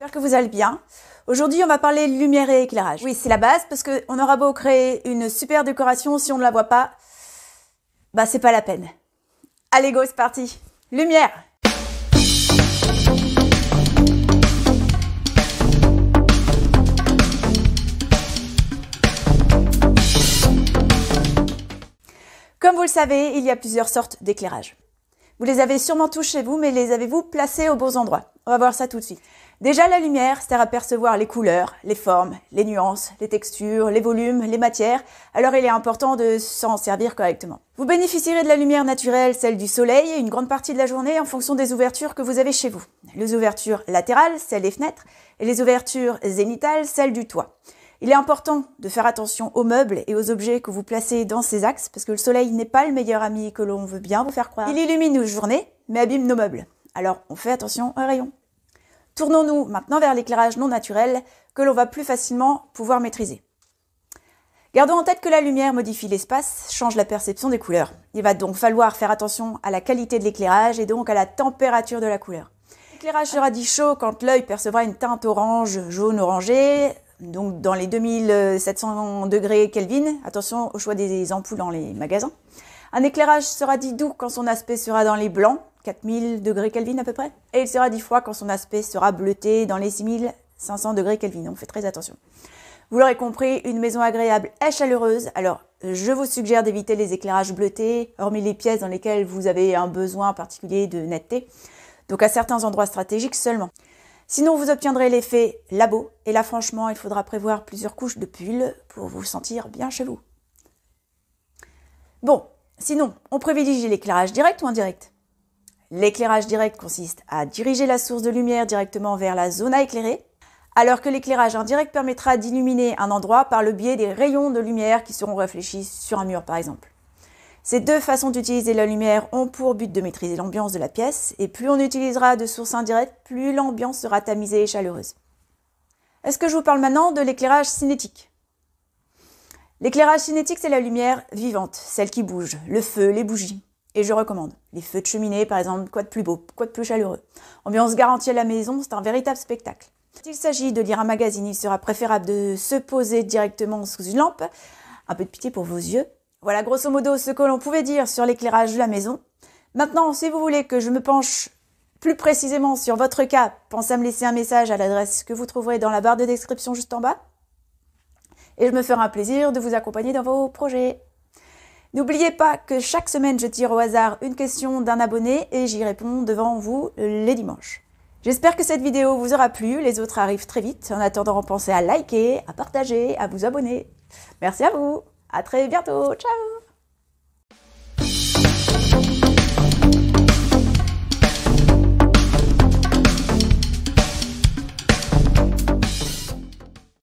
J'espère que vous allez bien. Aujourd'hui, on va parler lumière et éclairage. Oui, c'est la base parce qu'on aura beau créer une super décoration, si on ne la voit pas, bah c'est pas la peine. Allez go, c'est parti. Lumière. Comme vous le savez, il y a plusieurs sortes d'éclairage. Vous les avez sûrement tous chez vous, mais les avez-vous placés aux bons endroits? On va voir ça tout de suite. Déjà, la lumière sert à percevoir les couleurs, les formes, les nuances, les textures, les volumes, les matières, alors il est important de s'en servir correctement. Vous bénéficierez de la lumière naturelle, celle du soleil, une grande partie de la journée en fonction des ouvertures que vous avez chez vous. Les ouvertures latérales, celles des fenêtres, et les ouvertures zénithales, celles du toit. Il est important de faire attention aux meubles et aux objets que vous placez dans ces axes, parce que le soleil n'est pas le meilleur ami que l'on veut bien vous faire croire. Il illumine nos journées, mais abîme nos meubles. Alors, on fait attention aux rayons. Tournons-nous maintenant vers l'éclairage non naturel, que l'on va plus facilement pouvoir maîtriser. Gardons en tête que la lumière modifie l'espace, change la perception des couleurs. Il va donc falloir faire attention à la qualité de l'éclairage et donc à la température de la couleur. L'éclairage sera dit chaud quand l'œil percevra une teinte orange, jaune orangé, donc dans les 2700 degrés Kelvin. Attention au choix des ampoules dans les magasins. Un éclairage sera dit doux quand son aspect sera dans les blancs, 4000 degrés Kelvin à peu près. Et il sera dit froid quand son aspect sera bleuté dans les 6500 degrés Kelvin. On fait très attention. Vous l'aurez compris, une maison agréable est chaleureuse. Alors, je vous suggère d'éviter les éclairages bleutés, hormis les pièces dans lesquelles vous avez un besoin particulier de netteté. Donc à certains endroits stratégiques seulement. Sinon, vous obtiendrez l'effet labo. Et là, franchement, il faudra prévoir plusieurs couches de pull pour vous sentir bien chez vous. Bon, sinon, on privilégie l'éclairage direct ou indirect? L'éclairage direct consiste à diriger la source de lumière directement vers la zone à éclairer, alors que l'éclairage indirect permettra d'illuminer un endroit par le biais des rayons de lumière qui seront réfléchis sur un mur par exemple. Ces deux façons d'utiliser la lumière ont pour but de maîtriser l'ambiance de la pièce, et plus on utilisera de sources indirectes, plus l'ambiance sera tamisée et chaleureuse. Est-ce que je vous parle maintenant de l'éclairage cinétique? L'éclairage cinétique, c'est la lumière vivante, celle qui bouge, le feu, les bougies. Et je recommande. Les feux de cheminée, par exemple, quoi de plus beau, quoi de plus chaleureux. Ambiance garantie à la maison, c'est un véritable spectacle. S'il s'agit de lire un magazine, il sera préférable de se poser directement sous une lampe. Un peu de pitié pour vos yeux. Voilà grosso modo ce que l'on pouvait dire sur l'éclairage de la maison. Maintenant, si vous voulez que je me penche plus précisément sur votre cas, pensez à me laisser un message à l'adresse que vous trouverez dans la barre de description juste en bas. Et je me ferai un plaisir de vous accompagner dans vos projets. N'oubliez pas que chaque semaine, je tire au hasard une question d'un abonné et j'y réponds devant vous les dimanches. J'espère que cette vidéo vous aura plu. Les autres arrivent très vite. En attendant, pensez à liker, à partager, à vous abonner. Merci à vous. À très bientôt. Ciao.